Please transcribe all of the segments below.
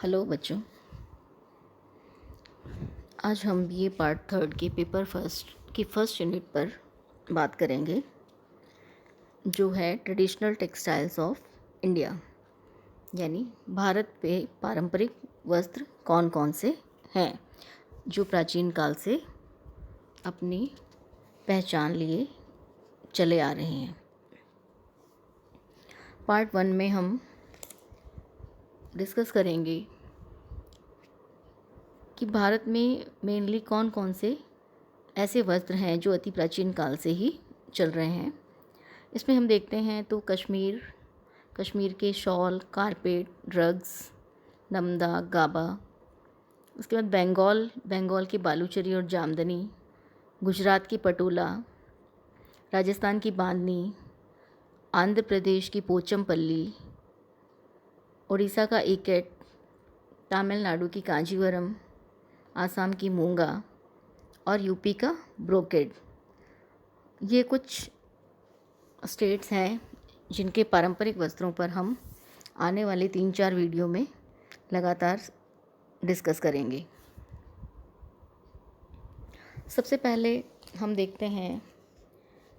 Hello बच्चों। आज हम बीए पार्ट थर्ड के पेपर फर्स्ट की फर्स्ट यूनिट पर बात करेंगे, जो है ट्रेडिशनल टेक्सटाइल्स ऑफ इंडिया, यानी भारत पे पारंपरिक वस्त्र कौन कौन से हैं जो प्राचीन काल से अपनी पहचान लिए चले आ रहे हैं। पार्ट वन में हम डिस्कस करेंगे कि भारत में मेनली कौन कौन से ऐसे वस्त्र हैं जो अति प्राचीन काल से ही चल रहे हैं। इसमें हम देखते हैं तो कश्मीर के शॉल, कारपेट, ड्रग्स, नमदा, गाबा। उसके बाद बंगाल की बालूचरी और जामदनी, गुजरात की पटोला, राजस्थान की बांधनी, आंध्र प्रदेश की पोचमपल्ली, उड़ीसा का इकट, तमिलनाडु की कांजीवरम, आसाम की मूंगा और यूपी का ब्रोकेड। ये कुछ स्टेट्स हैं जिनके पारंपरिक वस्त्रों पर हम आने वाले 3-4 वीडियो में लगातार डिस्कस करेंगे। सबसे पहले हम देखते हैं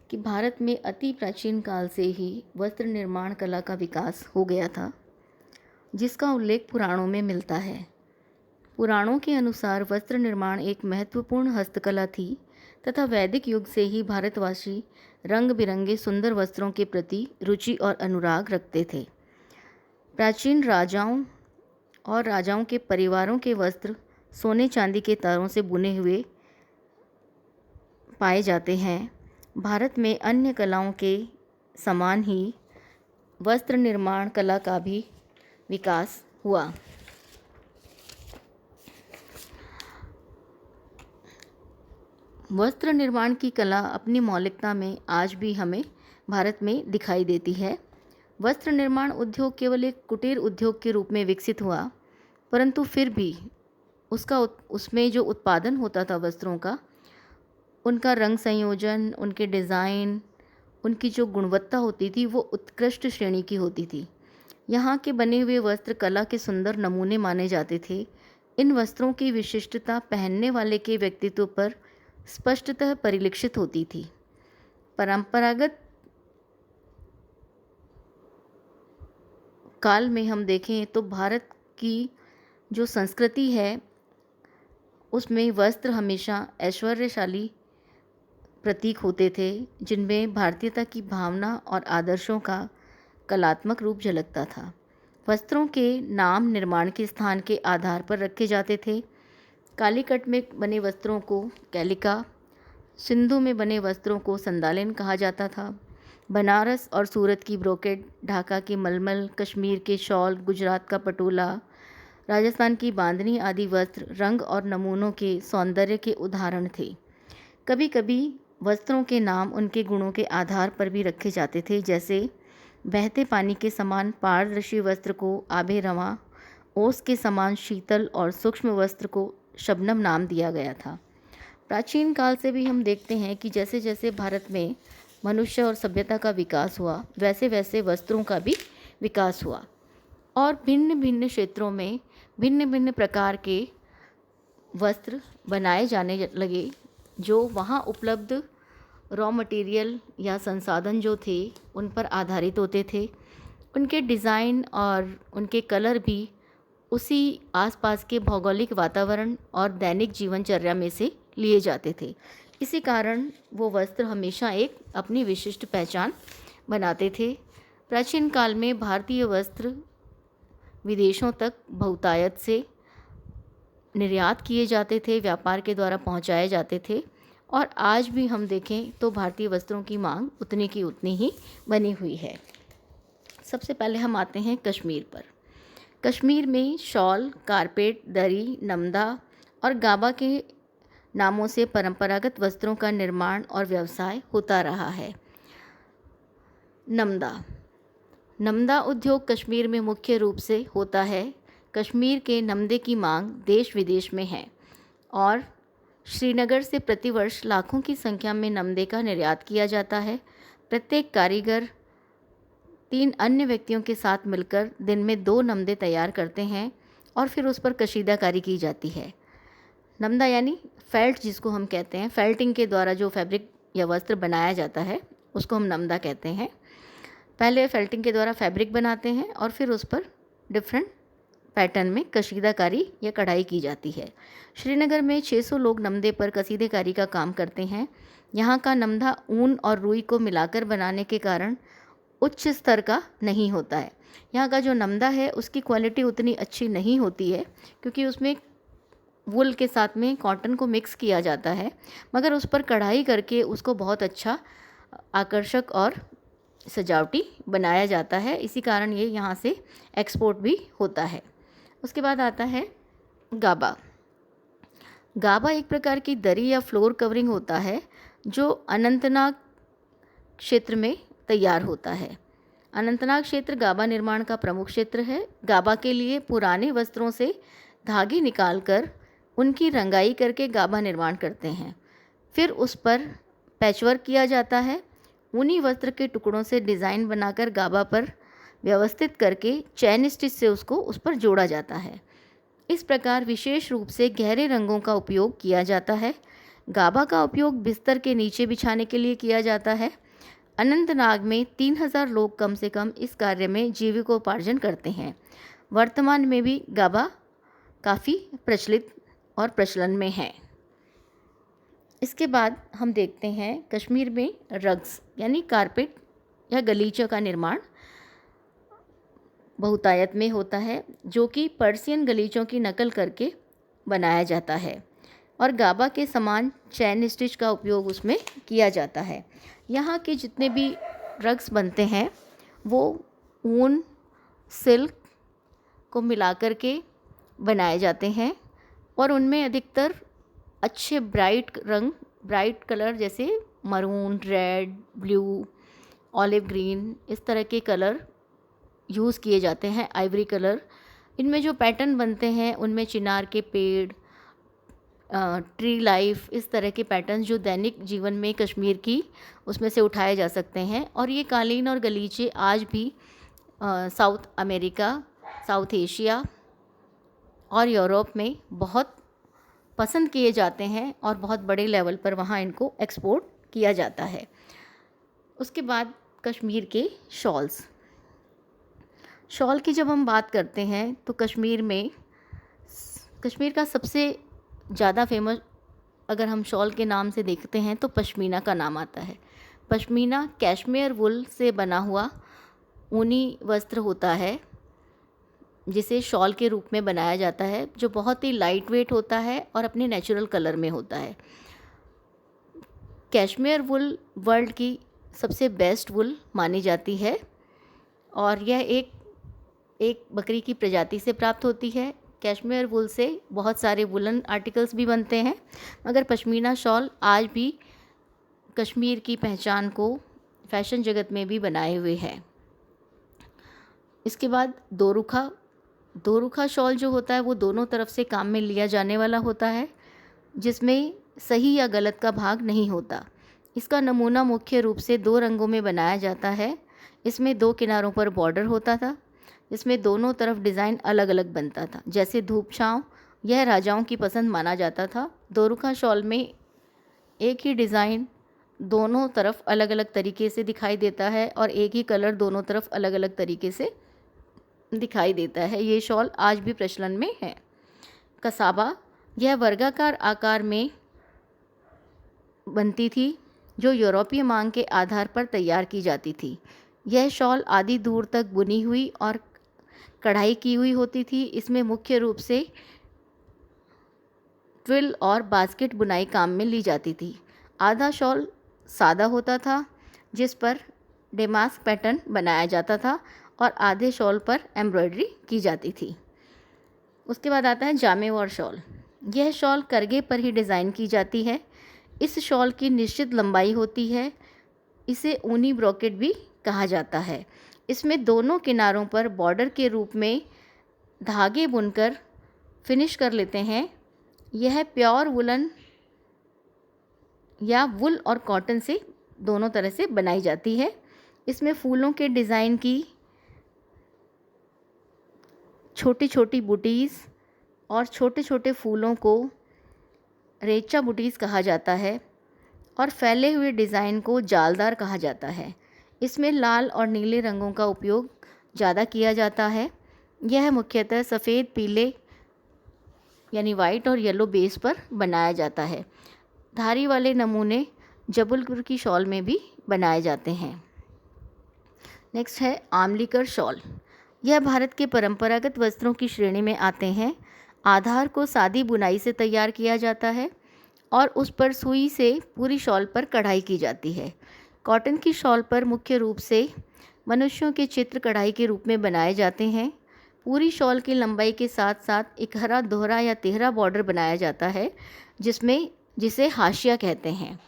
कि भारत में अति प्राचीन काल से ही वस्त्र निर्माण कला का विकास हो गया था, जिसका उल्लेख पुराणों में मिलता है। पुराणों के अनुसार वस्त्र निर्माण एक महत्वपूर्ण हस्तकला थी तथा वैदिक युग से ही भारतवासी रंग बिरंगे सुंदर वस्त्रों के प्रति रुचि और अनुराग रखते थे। प्राचीन राजाओं के परिवारों के वस्त्र सोने चांदी के तारों से बुने हुए पाए जाते हैं। भारत में अन्य कलाओं के समान ही वस्त्र निर्माण कला का भी विकास हुआ। वस्त्र निर्माण की कला अपनी मौलिकता में आज भी हमें भारत में दिखाई देती है। वस्त्र निर्माण उद्योग केवल एक कुटीर उद्योग के रूप में विकसित हुआ, परंतु फिर भी उसमें जो उत्पादन होता था वस्त्रों का, उनका रंग संयोजन, उनके डिज़ाइन, उनकी जो गुणवत्ता होती थी वो उत्कृष्ट श्रेणी की होती थी। यहाँ के बने हुए वस्त्र कला के सुंदर नमूने माने जाते थे। इन वस्त्रों की विशिष्टता पहनने वाले के व्यक्तित्व पर स्पष्टतः परिलक्षित होती थी। परंपरागत काल में हम देखें तो भारत की जो संस्कृति है उसमें वस्त्र हमेशा ऐश्वर्यशाली प्रतीक होते थे, जिनमें भारतीयता की भावना और आदर्शों का कलात्मक रूप झलकता था। वस्त्रों के नाम निर्माण के स्थान के आधार पर रखे जाते थे। कालीकट में बने वस्त्रों को कैलिका, सिंधु में बने वस्त्रों को संदालिन कहा जाता था। बनारस और सूरत की ब्रोकेड, ढाका के मलमल, कश्मीर के शॉल, गुजरात का पटोला, राजस्थान की बांधनी आदि वस्त्र रंग और नमूनों के सौंदर्य के उदाहरण थे। कभी कभी वस्त्रों के नाम उनके गुणों के आधार पर भी रखे जाते थे, जैसे बहते पानी के समान पारदर्शी वस्त्र को आबे रवां, ओस के समान शीतल और सूक्ष्म वस्त्र को शबनम नाम दिया गया था। प्राचीन काल से भी हम देखते हैं कि जैसे जैसे भारत में मनुष्य और सभ्यता का विकास हुआ, वैसे वैसे वस्त्रों का भी विकास हुआ और भिन्न भिन्न क्षेत्रों में भिन्न भिन्न प्रकार के वस्त्र बनाए जाने लगे, जो वहाँ उपलब्ध रॉ मटेरियल या संसाधन जो थे उन पर आधारित होते थे। उनके डिज़ाइन और उनके कलर भी उसी आसपास के भौगोलिक वातावरण और दैनिक जीवनचर्या में से लिए जाते थे। इसी कारण वो वस्त्र हमेशा एक अपनी विशिष्ट पहचान बनाते थे। प्राचीन काल में भारतीय वस्त्र विदेशों तक बहुतायत से निर्यात किए जाते थे, व्यापार के द्वारा पहुंचाए जाते थे और आज भी हम देखें तो भारतीय वस्त्रों की मांग उतनी की उतनी ही बनी हुई है। सबसे पहले हम आते हैं कश्मीर पर। कश्मीर में शॉल, कारपेट, दरी, नमदा और गाबा के नामों से परंपरागत वस्त्रों का निर्माण और व्यवसाय होता रहा है। नमदा उद्योग कश्मीर में मुख्य रूप से होता है। कश्मीर के नमदे की मांग देश विदेश में है और श्रीनगर से प्रतिवर्ष लाखों की संख्या में नमदे का निर्यात किया जाता है। प्रत्येक कारीगर 3 अन्य व्यक्तियों के साथ मिलकर दिन में 2 नमदे तैयार करते हैं और फिर उस पर कशीदाकारी की जाती है। नमदा यानी फेल्ट जिसको हम कहते हैं, फेल्टिंग के द्वारा जो फैब्रिक या वस्त्र बनाया जाता है उसको हम नमदा कहते हैं। पहले फेल्टिंग के द्वारा फैब्रिक बनाते हैं और फिर उस पर डिफरेंट पैटर्न में कशीदाकारी या कढ़ाई की जाती है। श्रीनगर में 600 लोग नमदे पर कसीदेकारी का काम करते हैं। यहाँ का नमदा ऊन और रुई को मिलाकर बनाने के कारण उच्च स्तर का नहीं होता है। यहाँ का जो नमदा है उसकी क्वालिटी उतनी अच्छी नहीं होती है क्योंकि उसमें वुल के साथ में कॉटन को मिक्स किया जाता है, मगर उस पर कढ़ाई करके उसको बहुत अच्छा आकर्षक और सजावटी बनाया जाता है। इसी कारण ये यहाँ से एक्सपोर्ट भी होता है। उसके बाद आता है गाबा। गाबा एक प्रकार की दरी या फ्लोर कवरिंग होता है जो अनंतनाग क्षेत्र में तैयार होता है। अनंतनाग क्षेत्र गाबा निर्माण का प्रमुख क्षेत्र है। गाबा के लिए पुराने वस्त्रों से धागे निकालकर उनकी रंगाई करके गाबा निर्माण करते हैं। फिर उस पर पैचवर्क किया जाता है। ऊनी वस्त्र के टुकड़ों से डिज़ाइन बनाकर गाबा पर व्यवस्थित करके चैन स्टिच से उसको उस पर जोड़ा जाता है। इस प्रकार विशेष रूप से गहरे रंगों का उपयोग किया जाता है। गाबा का उपयोग बिस्तर के नीचे बिछाने के लिए किया जाता है। अनंतनाग में 3000 लोग कम से कम इस कार्य में जीविकोपार्जन करते हैं। वर्तमान में भी गाबा काफ़ी प्रचलित और प्रचलन में है। इसके बाद हम देखते हैं कश्मीर में रग्स यानी कारपेट या गलीचों का निर्माण बहुतायत में होता है, जो कि पर्शियन गलीचों की नकल करके बनाया जाता है और गाबा के समान चैन स्टिच का उपयोग उसमें किया जाता है। यहाँ के जितने भी रग्स बनते हैं वो ऊन सिल्क को मिलाकर के बनाए जाते हैं और उनमें अधिकतर अच्छे ब्राइट कलर जैसे maroon, red, blue, olive green इस तरह के कलर यूज़ किए जाते हैं, आइवरी कलर। इनमें जो पैटर्न बनते हैं उनमें चिनार के पेड़, ट्री लाइफ, इस तरह के पैटर्न जो दैनिक जीवन में कश्मीर की उसमें से उठाए जा सकते हैं। और ये कालीन और गलीचे आज भी साउथ अमेरिका, साउथ एशिया और यूरोप में बहुत पसंद किए जाते हैं और बहुत बड़े लेवल पर वहाँ इनको एक्सपोर्ट किया जाता है। उसके बाद कश्मीर के शॉल की जब हम बात करते हैं तो कश्मीर का सबसे ज़्यादा फेमस अगर हम शॉल के नाम से देखते हैं तो पश्मीना का नाम आता है। पश्मीना कैशमेयर वुल से बना हुआ ऊनी वस्त्र होता है जिसे शॉल के रूप में बनाया जाता है, जो बहुत ही लाइट वेट होता है और अपने नेचुरल कलर में होता है। कैशमेयर वुल वर्ल्ड की सबसे बेस्ट वुल मानी जाती है और यह एक बकरी की प्रजाति से प्राप्त होती है। कैशमेयर वुल से बहुत सारे वुलन आर्टिकल्स भी बनते हैं, मगर पश्मीना शॉल आज भी कश्मीर की पहचान को फैशन जगत में भी बनाए हुए है। इसके बाद दोरुखा शॉल जो होता है वो दोनों तरफ से काम में लिया जाने वाला होता है, जिसमें सही या गलत का भाग नहीं होता। इसका नमूना मुख्य रूप से 2 रंगों में बनाया जाता है। इसमें 2 किनारों पर बॉर्डर होता था, जिसमें दोनों तरफ डिज़ाइन अलग अलग बनता था। जैसे धूप छाँव, यह राजाओं की पसंद माना जाता था। दोरुखा शॉल में एक ही डिज़ाइन दोनों तरफ अलग अलग तरीके से दिखाई देता है और एक ही कलर दोनों तरफ अलग अलग तरीके से दिखाई देता है। ये शॉल आज भी प्रचलन में है। कसाबा, यह वर्गाकार आकार में बनती थी जो यूरोपीय मांग के आधार पर तैयार की जाती थी। यह शॉल आधी दूर तक बुनी हुई और कढ़ाई की हुई होती थी। इसमें मुख्य रूप से ट्विल और बास्केट बुनाई काम में ली जाती थी। आधा शॉल सादा होता था जिस पर डेमास्क पैटर्न बनाया जाता था और आधे शॉल पर एम्ब्रॉयडरी की जाती थी। उसके बाद आता है जामेवार शॉल। यह शॉल करगे पर ही डिज़ाइन की जाती है। इस शॉल की निश्चित लंबाई होती है। इसे ऊनी ब्रोकेट भी कहा जाता है। इसमें दोनों किनारों पर बॉर्डर के रूप में धागे बुनकर फिनिश कर लेते हैं। यह प्योर वुलन या वुल और कॉटन से दोनों तरह से बनाई जाती है। इसमें फूलों के डिज़ाइन की छोटी छोटी बूटीज़ और छोटे छोटे फूलों को रेचा बूटीज़ कहा जाता है और फैले हुए डिज़ाइन को जालदार कहा जाता है। इसमें लाल और नीले रंगों का उपयोग ज़्यादा किया जाता है। यह मुख्यतः सफ़ेद, पीले यानी वाइट और येलो बेस पर बनाया जाता है। धारी वाले नमूने जबलपुर की शॉल में भी बनाए जाते हैं। नेक्स्ट है आमलीकर शॉल। यह भारत के परंपरागत वस्त्रों की श्रेणी में आते हैं। आधार को सादी बुनाई से तैयार किया जाता है और उस पर सुई से पूरी शॉल पर कढ़ाई की जाती है। कॉटन की शॉल पर मुख्य रूप से मनुष्यों के चित्र कढ़ाई के रूप में बनाए जाते हैं। पूरी शॉल की लंबाई के साथ साथ एक हरा, दोहरा या तिहरा बॉर्डर बनाया जाता है जिसे हाशिया कहते हैं।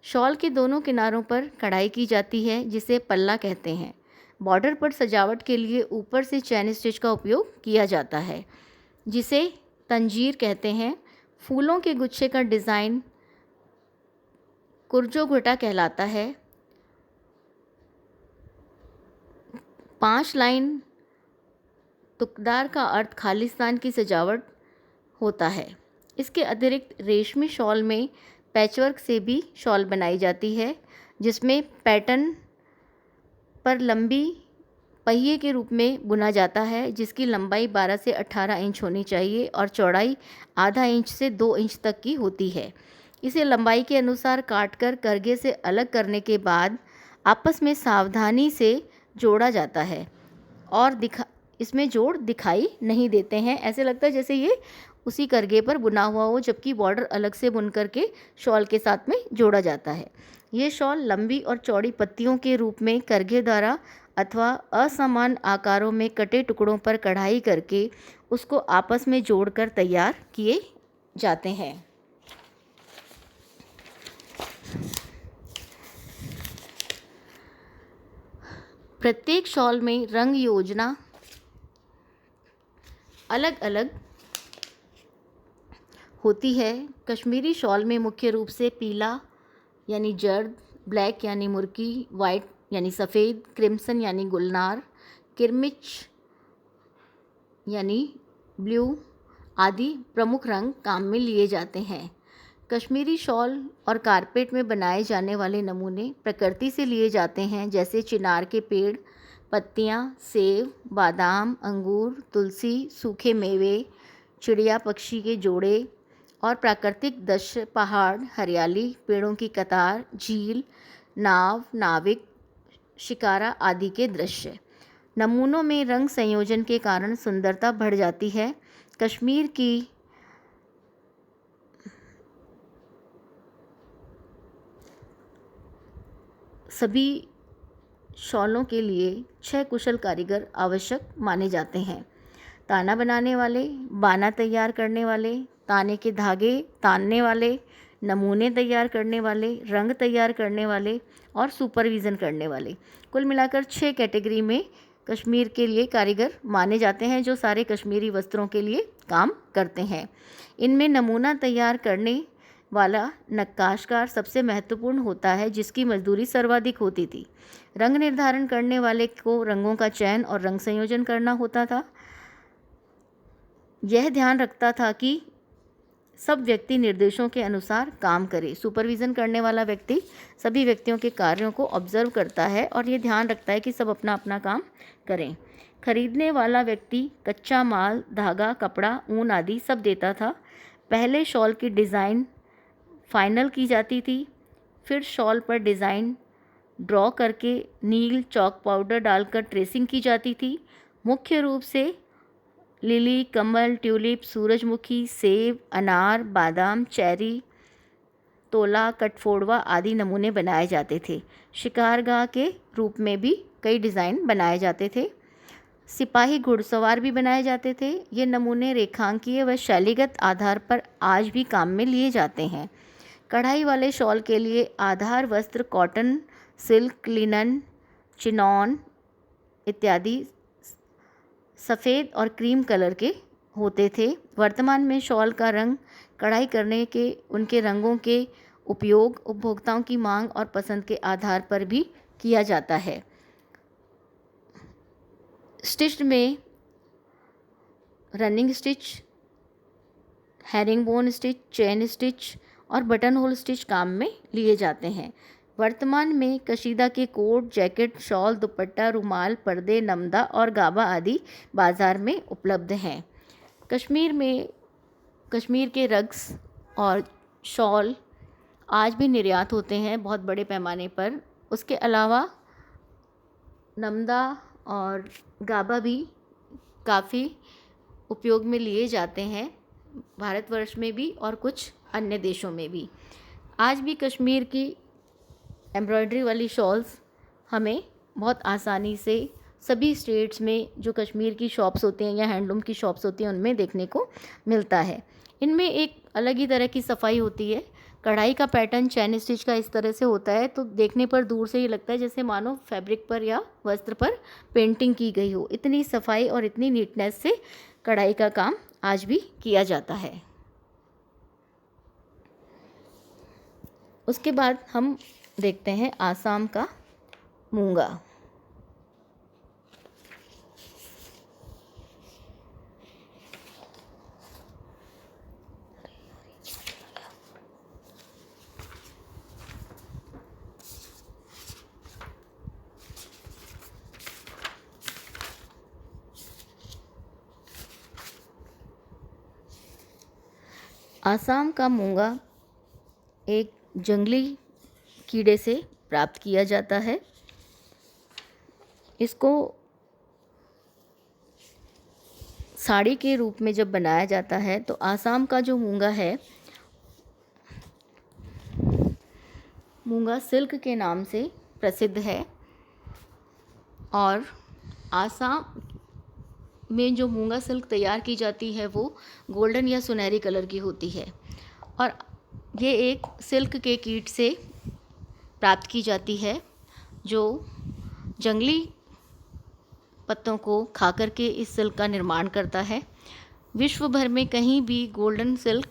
शॉल के दोनों किनारों पर कढ़ाई की जाती है जिसे पल्ला कहते हैं। बॉर्डर पर सजावट के लिए ऊपर से चैन स्टिच का उपयोग किया जाता है जिसे तंजीर कहते हैं। फूलों के गुच्छे का डिज़ाइन कुर्जो घुटा कहलाता है। 5 लाइन तुकदार का अर्थ खालिस्तान की सजावट होता है। इसके अतिरिक्त रेशमी शॉल में पैचवर्क से भी शॉल बनाई जाती है जिसमें पैटर्न पर लंबी पहिए के रूप में बुना जाता है जिसकी लंबाई 12 से 18 इंच होनी चाहिए और चौड़ाई आधा इंच से 2 इंच तक की होती है। इसे लंबाई के अनुसार काटकर करघे से अलग करने के बाद आपस में सावधानी से जोड़ा जाता है और इसमें जोड़ दिखाई नहीं देते हैं। ऐसे लगता है जैसे ये उसी करघे पर बुना हुआ हो, जबकि बॉर्डर अलग से बुन करके शॉल के साथ में जोड़ा जाता है। ये शॉल लंबी और चौड़ी पत्तियों के रूप में करघे द्वारा अथवा असमान आकारों में कटे टुकड़ों पर कढ़ाई करके उसको आपस में जोड़कर तैयार किए जाते हैं। प्रत्येक शॉल में रंग योजना अलग अलग होती है। कश्मीरी शॉल में मुख्य रूप से पीला यानी जर्द, ब्लैक यानी मुर्की, वाइट यानी सफ़ेद, क्रिम्सन यानी गुलनार, किरमिच यानी ब्लू आदि प्रमुख रंग काम में लिए जाते हैं। कश्मीरी शॉल और कारपेट में बनाए जाने वाले नमूने प्रकृति से लिए जाते हैं, जैसे चिनार के पेड़, पत्तियां, सेब, बादाम, अंगूर, तुलसी, सूखे मेवे, चिड़िया पक्षी के जोड़े और प्राकृतिक दृश्य, पहाड़, हरियाली, पेड़ों की कतार, झील, नाव, नाविक, शिकारा आदि के दृश्य। नमूनों में रंग संयोजन के कारण सुंदरता बढ़ जाती है। कश्मीर की सभी शॉलों के लिए 6 कुशल कारीगर आवश्यक माने जाते हैं। ताना बनाने वाले, बाना तैयार करने वाले, ताने के धागे तानने वाले, नमूने तैयार करने वाले, रंग तैयार करने वाले और सुपरविज़न करने वाले। कुल मिलाकर 6 कैटेगरी में कश्मीर के लिए कारीगर माने जाते हैं जो सारे कश्मीरी वस्त्रों के लिए काम करते हैं। इनमें नमूना तैयार करने वाला नक्काशकार सबसे महत्वपूर्ण होता है जिसकी मजदूरी सर्वाधिक होती थी। रंग निर्धारण करने वाले को रंगों का चयन और रंग संयोजन करना होता था। यह ध्यान रखता था कि सब व्यक्ति निर्देशों के अनुसार काम करे। सुपरविज़न करने वाला व्यक्ति सभी व्यक्तियों के कार्यों को ऑब्जर्व करता है और ये ध्यान रखता है कि सब अपना अपना काम करें। खरीदने वाला व्यक्ति कच्चा माल, धागा, कपड़ा, ऊन आदि सब देता था। पहले शॉल की डिज़ाइन फाइनल की जाती थी, फिर शॉल पर डिज़ाइन ड्रॉ करके नील चॉक पाउडर डालकर ट्रेसिंग की जाती थी। मुख्य रूप से लिली, कमल, ट्यूलिप, सूरजमुखी, सेब, अनार, बादाम, चेरी, तोला, कटफोड़वा आदि नमूने बनाए जाते थे। शिकारगाह के रूप में भी कई डिज़ाइन बनाए जाते थे। सिपाही घुड़सवार भी बनाए जाते थे। ये नमूने रेखांकीय व शैलीगत आधार पर आज भी काम में लिए जाते हैं। कढ़ाई वाले शॉल के लिए आधार वस्त्र कॉटन, सिल्क, लिनन, चिनॉन इत्यादि सफ़ेद और क्रीम कलर के होते थे। वर्तमान में शॉल का रंग कढ़ाई करने के उनके रंगों के उपयोग उपभोक्ताओं की मांग और पसंद के आधार पर भी किया जाता है। स्टिच्ड में running stitch, herringbone stitch, chain stitch और बटन होल स्टिच काम में लिए जाते हैं। वर्तमान में कशीदा के कोट, जैकेट, शॉल, दुपट्टा, रुमाल, पर्दे, नमदा और गाबा आदि बाज़ार में उपलब्ध हैं। कश्मीर के रग्स और शॉल आज भी निर्यात होते हैं बहुत बड़े पैमाने पर। उसके अलावा नमदा और गाबा भी काफ़ी उपयोग में लिए जाते हैं, भारतवर्ष में भी और कुछ अन्य देशों में भी। आज भी कश्मीर की एम्ब्रॉयडरी वाली शॉल्स हमें बहुत आसानी से सभी स्टेट्स में जो कश्मीर की शॉप्स होती हैं या हैंडलूम की शॉप्स होती हैं उनमें देखने को मिलता है। इनमें एक अलग ही तरह की सफाई होती है। कढ़ाई का पैटर्न चैन स्टिच का इस तरह से होता है, तो देखने पर दूर से ये लगता है जैसे मानो फैब्रिक पर या वस्त्र पर पेंटिंग की गई हो। इतनी सफाई और इतनी नीटनेस से कढ़ाई का काम आज भी किया जाता है। उसके बाद हम देखते हैं आसाम का मूंगा। आसाम का मूंगा एक जंगली कीड़े से प्राप्त किया जाता है। इसको साड़ी के रूप में जब बनाया जाता है तो आसाम का जो मूंगा है, मूंगा सिल्क के नाम से प्रसिद्ध है। और आसाम में जो मूंगा सिल्क तैयार की जाती है वो गोल्डन या सुनहरी कलर की होती है और ये एक सिल्क के कीट से प्राप्त की जाती है जो जंगली पत्तों को खा करके इस सिल्क का निर्माण करता है। विश्व भर में कहीं भी गोल्डन सिल्क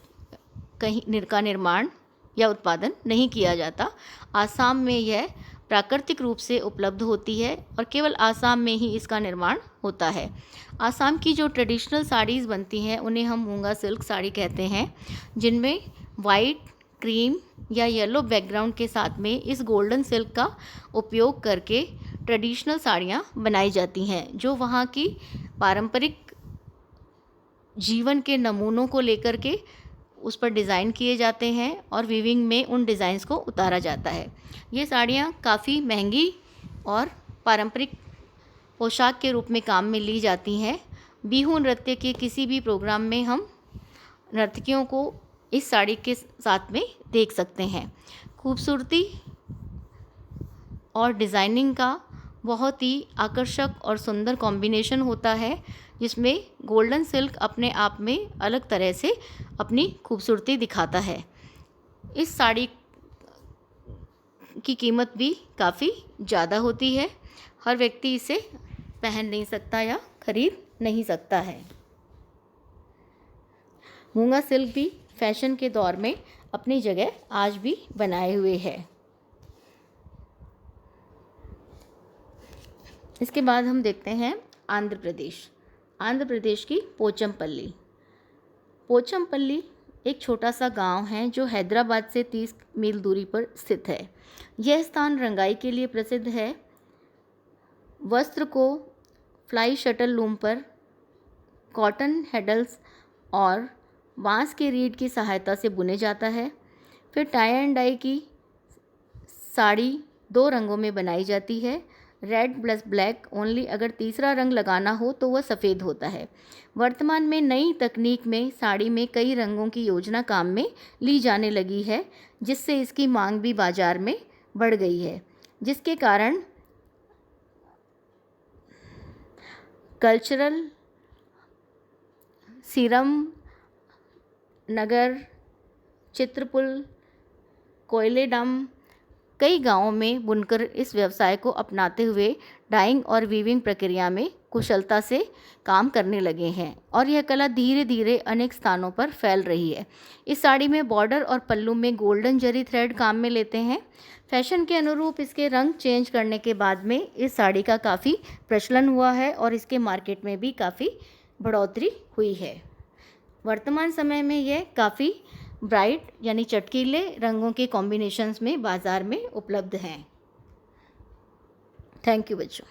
का निर्माण या उत्पादन नहीं किया जाता। आसाम में यह प्राकृतिक रूप से उपलब्ध होती है और केवल आसाम में ही इसका निर्माण होता है। आसाम की जो ट्रेडिशनल साड़ीज़ बनती हैं उन्हें हम मूंगा सिल्क साड़ी कहते हैं, जिनमें वाइट, क्रीम या येलो बैकग्राउंड के साथ में इस गोल्डन सिल्क का उपयोग करके ट्रेडिशनल साड़ियाँ बनाई जाती हैं, जो वहाँ की पारंपरिक जीवन के नमूनों को लेकर के उस पर डिज़ाइन किए जाते हैं और वीविंग में उन डिज़ाइंस को उतारा जाता है। ये साड़ियाँ काफ़ी महंगी और पारंपरिक पोशाक के रूप में काम में ली जाती हैं। बिहू नृत्य के किसी भी प्रोग्राम में हम नर्तकियों को इस साड़ी के साथ में देख सकते हैं। खूबसूरती और डिज़ाइनिंग का बहुत ही आकर्षक और सुंदर कॉम्बिनेशन होता है, जिसमें गोल्डन सिल्क अपने आप में अलग तरह से अपनी खूबसूरती दिखाता है। इस साड़ी की कीमत भी काफ़ी ज़्यादा होती है। हर व्यक्ति इसे पहन नहीं सकता या खरीद नहीं सकता है। मूंगा सिल्क भी फैशन के दौर में अपनी जगह आज भी बनाए हुए है। इसके बाद हम देखते हैं आंध्र प्रदेश। आंध्र प्रदेश की पोचमपल्ली। पोचमपल्ली एक छोटा सा गांव है जो हैदराबाद से 30 मील दूरी पर स्थित है। यह स्थान रंगाई के लिए प्रसिद्ध है। वस्त्र को फ्लाई शटल लूम पर कॉटन हैडल्स और बांस के रीड की सहायता से बुने जाता है। फिर टाई एंड डाई की साड़ी 2 रंगों में बनाई जाती है, रेड प्लस ब्लैक ओनली। अगर तीसरा रंग लगाना हो तो वह सफ़ेद होता है। वर्तमान में नई तकनीक में साड़ी में कई रंगों की योजना काम में ली जाने लगी है, जिससे इसकी मांग भी बाजार में बढ़ गई है, जिसके कारण कल्चरल, सीरम नगर, चित्रपुल, कोयलेडम कई गांवों में बुनकर इस व्यवसाय को अपनाते हुए डाइंग और वीविंग प्रक्रिया में कुशलता से काम करने लगे हैं और यह कला धीरे धीरे अनेक स्थानों पर फैल रही है। इस साड़ी में बॉर्डर और पल्लू में गोल्डन जरी थ्रेड काम में लेते हैं। फैशन के अनुरूप इसके रंग चेंज करने के बाद में इस साड़ी का काफ़ी प्रचलन हुआ है और इसके मार्केट में भी काफ़ी बढ़ोतरी हुई है। वर्तमान समय में यह काफ़ी ब्राइट यानी चटकीले रंगों के कॉम्बिनेशंस में बाज़ार में उपलब्ध हैं। थैंक यू बच्चों।